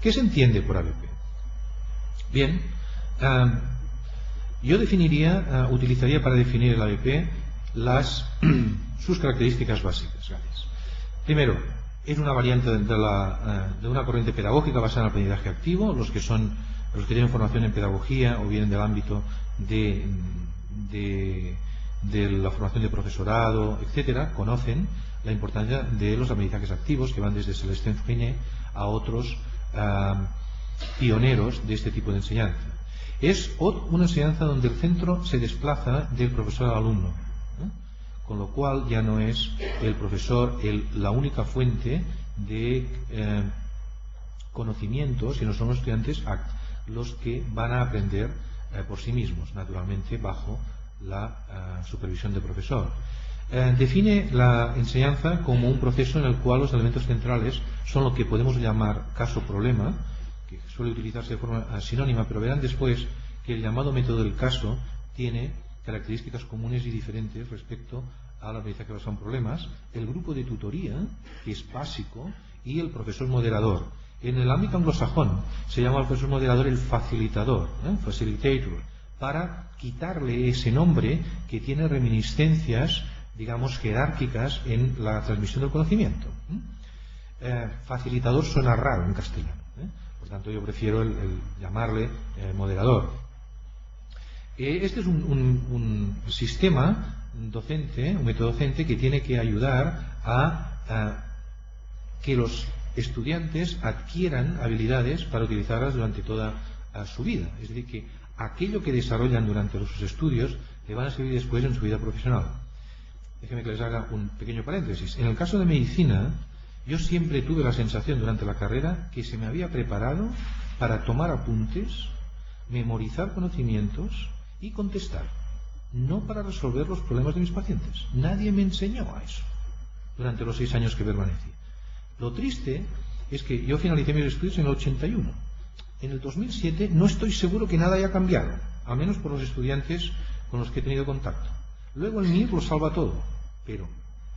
¿Qué se entiende por ABP? Bien, yo utilizaría para definir el ABP sus características básicas. Gracias. Primero, es una variante de una corriente pedagógica basada en el aprendizaje activo. Los que tienen formación en pedagogía o vienen del ámbito de la formación de profesorado, etcétera, conocen la importancia de los aprendizajes activos, que van desde Celestin Freinet a otros pioneros de este tipo de enseñanza. Es una enseñanza donde el centro se desplaza del profesor al alumno, con lo cual ya no es el profesor la única fuente de conocimientos, sino son los estudiantes los que van a aprender por sí mismos, naturalmente bajo la supervisión del profesor. Define la enseñanza como un proceso en el cual los elementos centrales son lo que podemos llamar caso-problema, que suele utilizarse de forma sinónima, pero verán después que el llamado método del caso tiene características comunes y diferentes respecto al aprendizaje basado en problemas, el grupo de tutoría, que es básico, y el profesor moderador. En el ámbito anglosajón se llama al profesor moderador el facilitador, facilitator, para quitarle ese nombre que tiene reminiscencias, digamos, jerárquicas en la transmisión del conocimiento. Facilitador suena raro en castellano, por tanto yo prefiero el llamarle moderador. Este es un sistema docente, un método docente que tiene que ayudar a que los estudiantes adquieran habilidades para utilizarlas durante toda su vida. Es decir, que aquello que desarrollan durante sus estudios le van a servir después en su vida profesional. Déjenme que les haga un pequeño paréntesis. En el caso de medicina, yo siempre tuve la sensación durante la carrera que se me había preparado para tomar apuntes, memorizar conocimientos y contestar, no para resolver los problemas de mis pacientes. Nadie me enseñó a eso durante los 6 años que permanecí. Lo triste es que yo finalicé mis estudios en el 81. En el 2007 no estoy seguro que nada haya cambiado, al menos por los estudiantes con los que he tenido contacto. Luego el MIR lo salva todo, pero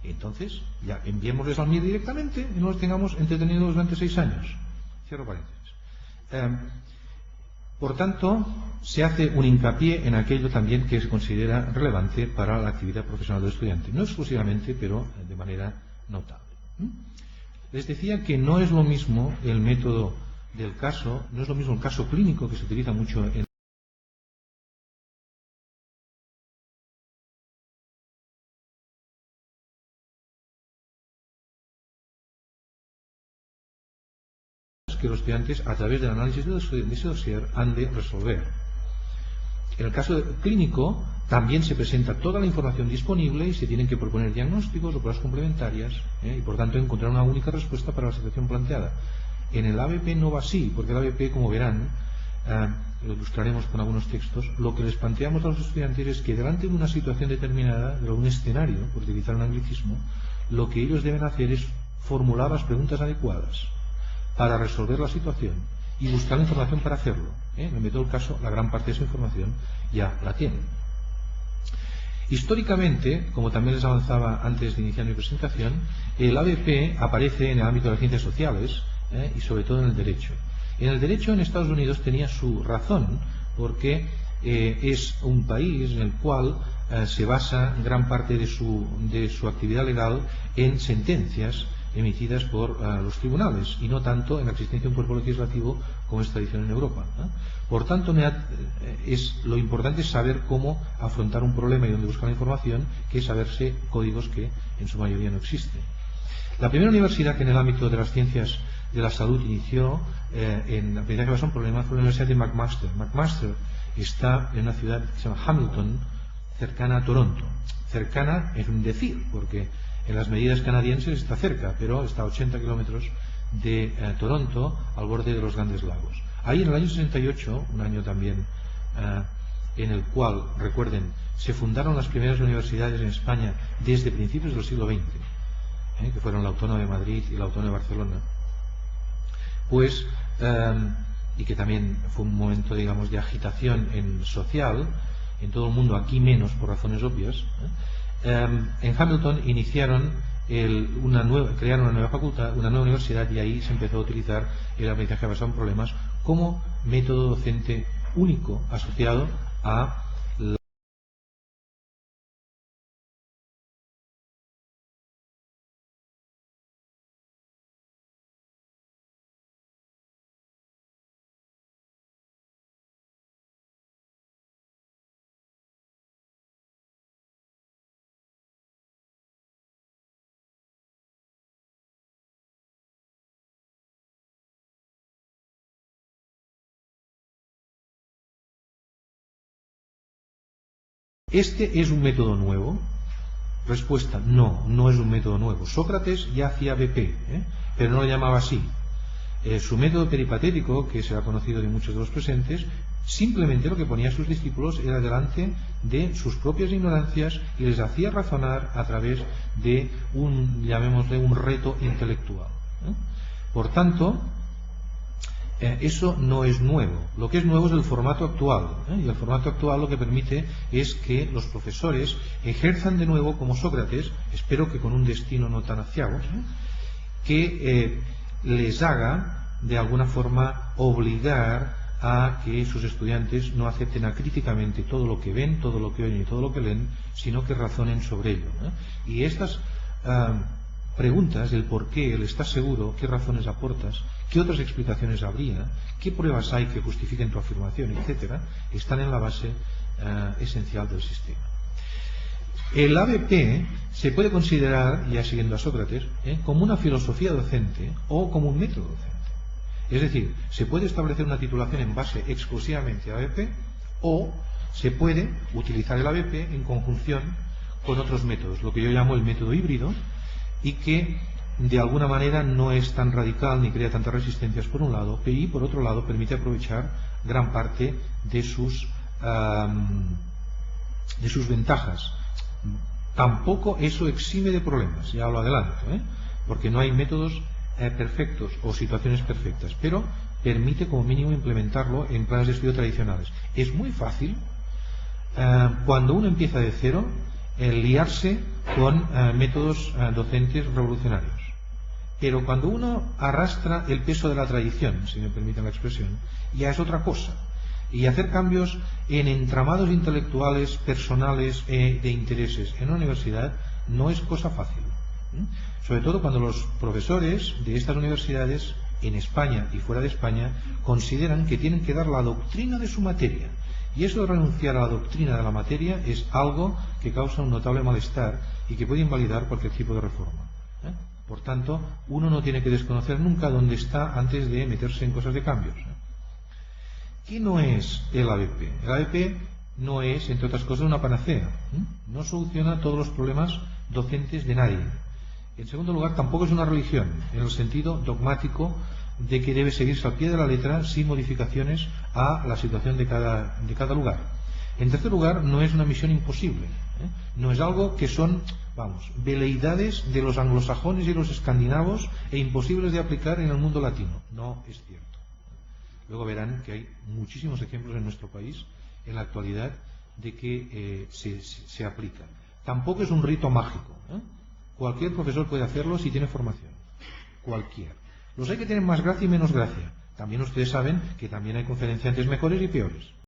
entonces ya enviémosles al MIR directamente y no los tengamos entretenidos durante 6 años. Cierro paréntesis. Por tanto, se hace un hincapié en aquello también que se considera relevante para la actividad profesional del estudiante. No exclusivamente, pero de manera notable. Les decía que no es lo mismo el método del caso, no es lo mismo el caso clínico, que se utiliza mucho en que los estudiantes, a través del análisis de ese dossier, han de resolver. En el caso clínico también se presenta toda la información disponible y se tienen que proponer diagnósticos o pruebas complementarias y por tanto encontrar una única respuesta para la situación planteada. En el ABP no va así, porque el ABP, como verán, lo ilustraremos con algunos textos, lo que les planteamos a los estudiantes es que delante de una situación determinada, de un escenario, por utilizar un anglicismo, lo que ellos deben hacer es formular las preguntas adecuadas para resolver la situación y buscar la información para hacerlo. En el método del caso, la gran parte de esa información ya la tienen. Históricamente, como también les avanzaba antes de iniciar mi presentación, el ABP aparece en el ámbito de las ciencias sociales y sobre todo en el derecho. En el derecho en Estados Unidos tenía su razón, porque es un país en el cual se basa gran parte de su actividad legal en sentencias emitidas por los tribunales y no tanto en la existencia de un cuerpo legislativo como es tradición en Europa. Por tanto, lo importante es saber cómo afrontar un problema y dónde buscar la información, que saberse códigos que en su mayoría no existen. La primera universidad que en el ámbito de las ciencias de la salud inició en la aprendizaje basado en problemas fue la Universidad de McMaster. McMaster está en una ciudad que se llama Hamilton, cercana a Toronto. Cercana es un decir, porque en las medidas canadienses está cerca, pero está a 80 kilómetros de Toronto, al borde de los Grandes Lagos. Ahí en el año 68, un año también en el cual, recuerden, se fundaron las primeras universidades en España desde principios del siglo XX, que fueron la Autónoma de Madrid y la Autónoma de Barcelona, pues, y que también fue un momento, digamos, de agitación social, en todo el mundo, aquí menos por razones obvias. En Hamilton iniciaron crearon una nueva facultad, una nueva universidad, y ahí se empezó a utilizar el aprendizaje basado en problemas como método docente único asociado a ¿Este es un método nuevo? Respuesta, no, no es un método nuevo. Sócrates ya hacía BP, pero no lo llamaba así. Su método peripatético, que se ha conocido de muchos de los presentes, simplemente lo que ponía a sus discípulos era delante de sus propias ignorancias y les hacía razonar a través de llamémosle, un reto intelectual. Por tanto, eso no es nuevo. Lo que es nuevo es el formato actual. Y el formato actual lo que permite es que los profesores ejerzan de nuevo como Sócrates, espero que con un destino no tan aciago, que les haga de alguna forma obligar a que sus estudiantes no acepten acríticamente todo lo que ven, todo lo que oyen y todo lo que leen, sino que razonen sobre ello. Y estas preguntas, el por qué, el estás seguro, qué razones aportas, qué otras explicaciones habría, qué pruebas hay que justifiquen tu afirmación, etcétera, están en la base esencial del sistema. El ABP se puede considerar, ya siguiendo a Sócrates, como una filosofía docente o como un método docente. Es decir, se puede establecer una titulación en base exclusivamente a ABP o se puede utilizar el ABP en conjunción con otros métodos, lo que yo llamo el método híbrido, y que de alguna manera no es tan radical ni crea tantas resistencias por un lado, y por otro lado permite aprovechar gran parte de sus ventajas. Tampoco eso exime de problemas, ya lo adelanto, porque no hay métodos perfectos o situaciones perfectas, pero permite como mínimo implementarlo en planes de estudio tradicionales. Es muy fácil cuando uno empieza de cero liarse con métodos docentes revolucionarios, pero cuando uno arrastra el peso de la tradición, si me permiten la expresión, ya es otra cosa. Y hacer cambios en entramados intelectuales, personales, de intereses en una universidad no es cosa fácil. Sobre todo cuando los profesores de estas universidades, en España y fuera de España, consideran que tienen que dar la doctrina de su materia. Y eso de renunciar a la doctrina de la materia es algo que causa un notable malestar y que puede invalidar cualquier tipo de reforma. Por tanto, uno no tiene que desconocer nunca dónde está antes de meterse en cosas de cambios. ¿Qué no es el ABP? El ABP no es, entre otras cosas, una panacea. No soluciona todos los problemas docentes de nadie. En segundo lugar, tampoco es una religión, en el sentido dogmático de que debe seguirse al pie de la letra sin modificaciones a la situación de cada lugar. En tercer lugar, no es una misión imposible. No es algo que son, veleidades de los anglosajones y los escandinavos e imposibles de aplicar en el mundo latino. No es cierto. Luego verán que hay muchísimos ejemplos en nuestro país en la actualidad de que se aplica. Tampoco es un rito mágico. Cualquier profesor puede hacerlo si tiene formación. Cualquiera. Los hay que tienen más gracia y menos gracia. También ustedes saben que también hay conferenciantes mejores y peores.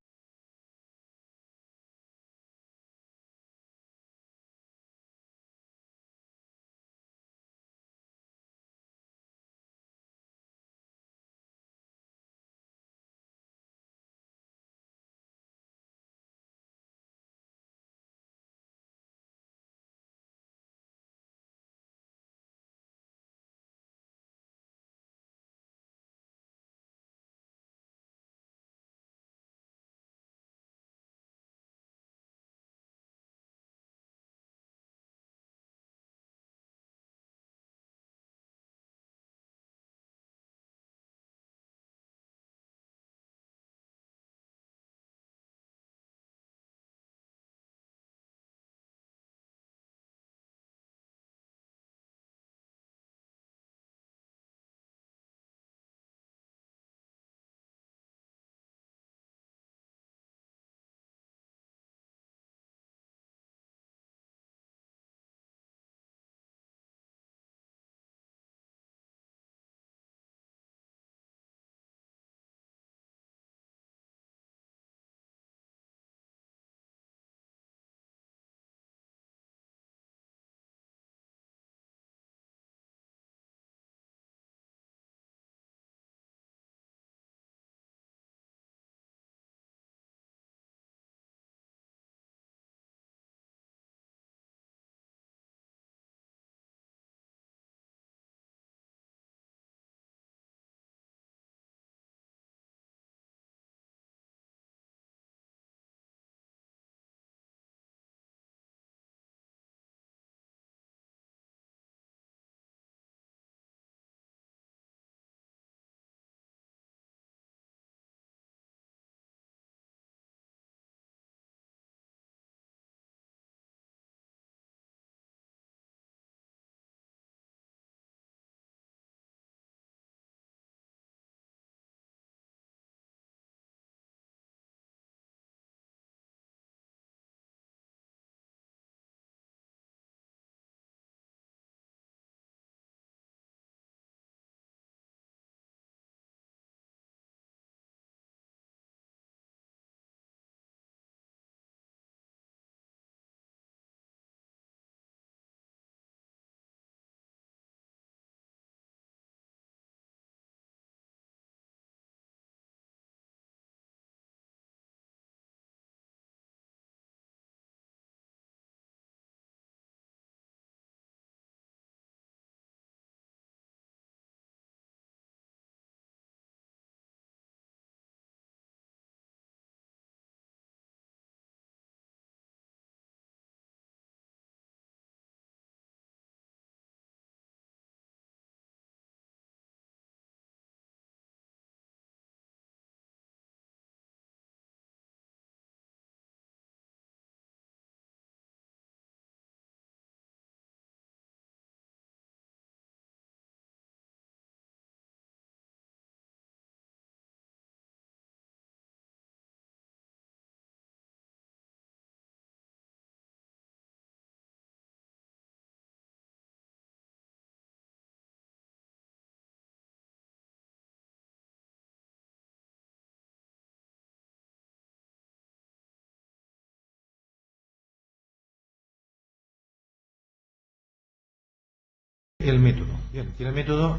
el método. Bien, tiene el método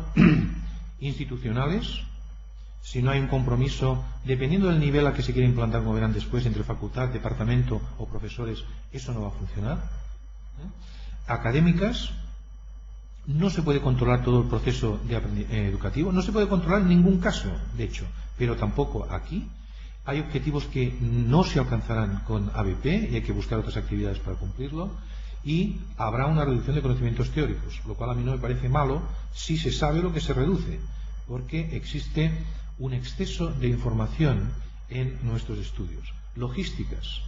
institucionales. Si no hay un compromiso, dependiendo del nivel al que se quiere implantar, como verán después, entre facultad, departamento o profesores, eso no va a funcionar. Académicas, no se puede controlar todo el proceso educativo, no se puede controlar en ningún caso, de hecho, pero tampoco aquí. Hay objetivos que no se alcanzarán con ABP y hay que buscar otras actividades para cumplirlo. Y habrá una reducción de conocimientos teóricos, lo cual a mí no me parece malo si se sabe lo que se reduce, porque existe un exceso de información en nuestros estudios. Logísticas.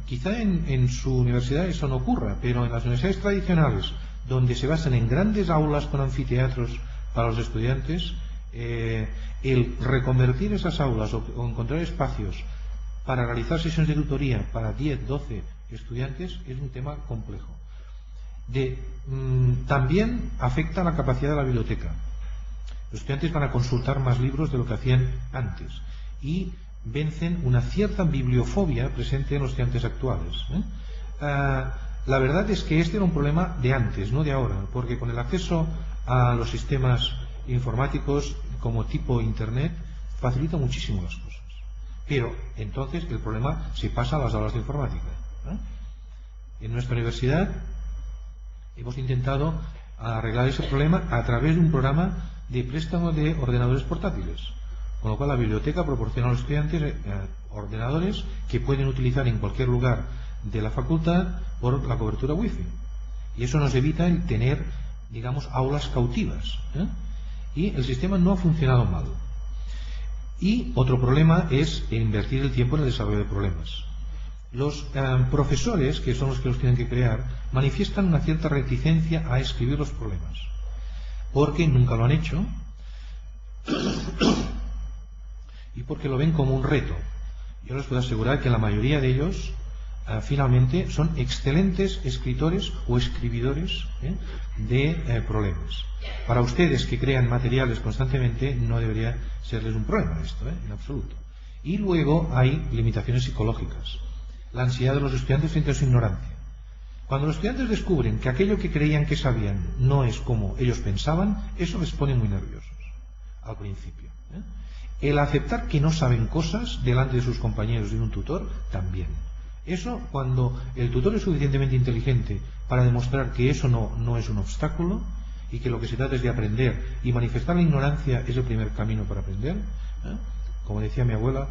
Quizá en su universidad eso no ocurra, pero en las universidades tradicionales, donde se basan en grandes aulas con anfiteatros para los estudiantes, el reconvertir esas aulas o encontrar espacios para realizar sesiones de tutoría para 10, 12 estudiantes es un tema complejo. También afecta la capacidad de la biblioteca. Los estudiantes van a consultar más libros de lo que hacían antes y vencen una cierta bibliofobia presente en los estudiantes actuales. La verdad es que este era un problema de antes, no de ahora, porque con el acceso a los sistemas informáticos como tipo Internet facilita muchísimo las cosas. Pero entonces el problema se pasa a las aulas de informática. En nuestra universidad hemos intentado arreglar ese problema a través de un programa de préstamo de ordenadores portátiles, con lo cual la biblioteca proporciona a los estudiantes ordenadores que pueden utilizar en cualquier lugar de la facultad por la cobertura wifi, y eso nos evita el tener, digamos, aulas cautivas, y el sistema no ha funcionado mal. Y otro problema es invertir el tiempo en el desarrollo de problemas. Los profesores, que son los que los tienen que crear, manifiestan una cierta reticencia a escribir los problemas, porque nunca lo han hecho y porque lo ven como un reto. Yo les puedo asegurar que la mayoría de ellos finalmente son excelentes escritores o escribidores de problemas. Para ustedes que crean materiales constantemente no debería serles un problema esto, en absoluto. Y luego hay limitaciones psicológicas. La ansiedad de los estudiantes frente a su ignorancia. Cuando los estudiantes descubren que aquello que creían que sabían no es como ellos pensaban, eso les pone muy nerviosos al principio. El aceptar que no saben cosas delante de sus compañeros y de un tutor, también. Eso, cuando el tutor es suficientemente inteligente para demostrar que eso no es un obstáculo y que lo que se trata es de aprender, y manifestar la ignorancia es el primer camino para aprender, como decía mi abuela,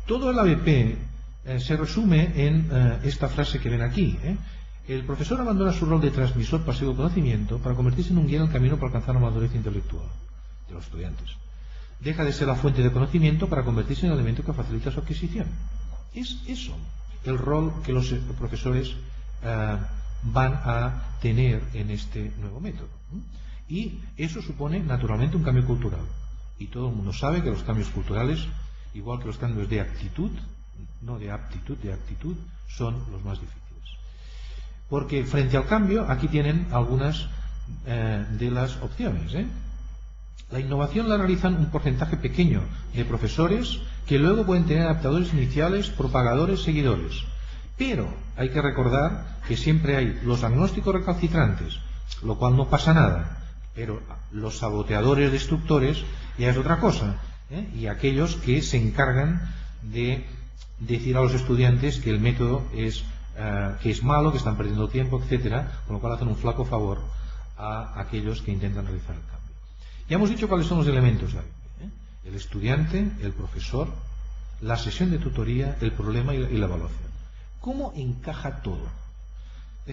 todo el ABP se resume en esta frase que ven aquí. El profesor abandona su rol de transmisor pasivo de conocimiento para convertirse en un guía en el camino para alcanzar la madurez intelectual de los estudiantes. Deja de ser la fuente de conocimiento para convertirse en el elemento que facilita su adquisición. Es eso el rol que los profesores van a tener en este nuevo método. Y eso supone naturalmente un cambio cultural. Y todo el mundo sabe que los cambios culturales, igual que los cambios de actitud, no de aptitud, de actitud, son los más difíciles. Porque frente al cambio, aquí tienen algunas de las opciones. La innovación la realizan un porcentaje pequeño de profesores que luego pueden tener adaptadores iniciales, propagadores, seguidores. Pero hay que recordar que siempre hay los agnósticos recalcitrantes, lo cual no pasa nada. Pero los saboteadores destructores ya es otra cosa. Y aquellos que se encargan de decir a los estudiantes que el método que es malo, que están perdiendo tiempo, etcétera, con lo cual hacen un flaco favor a aquellos que intentan realizar el cambio. Ya hemos dicho cuáles son los elementos de ABP, el estudiante, el profesor, la sesión de tutoría, el problema y la evaluación. ¿Cómo encaja todo?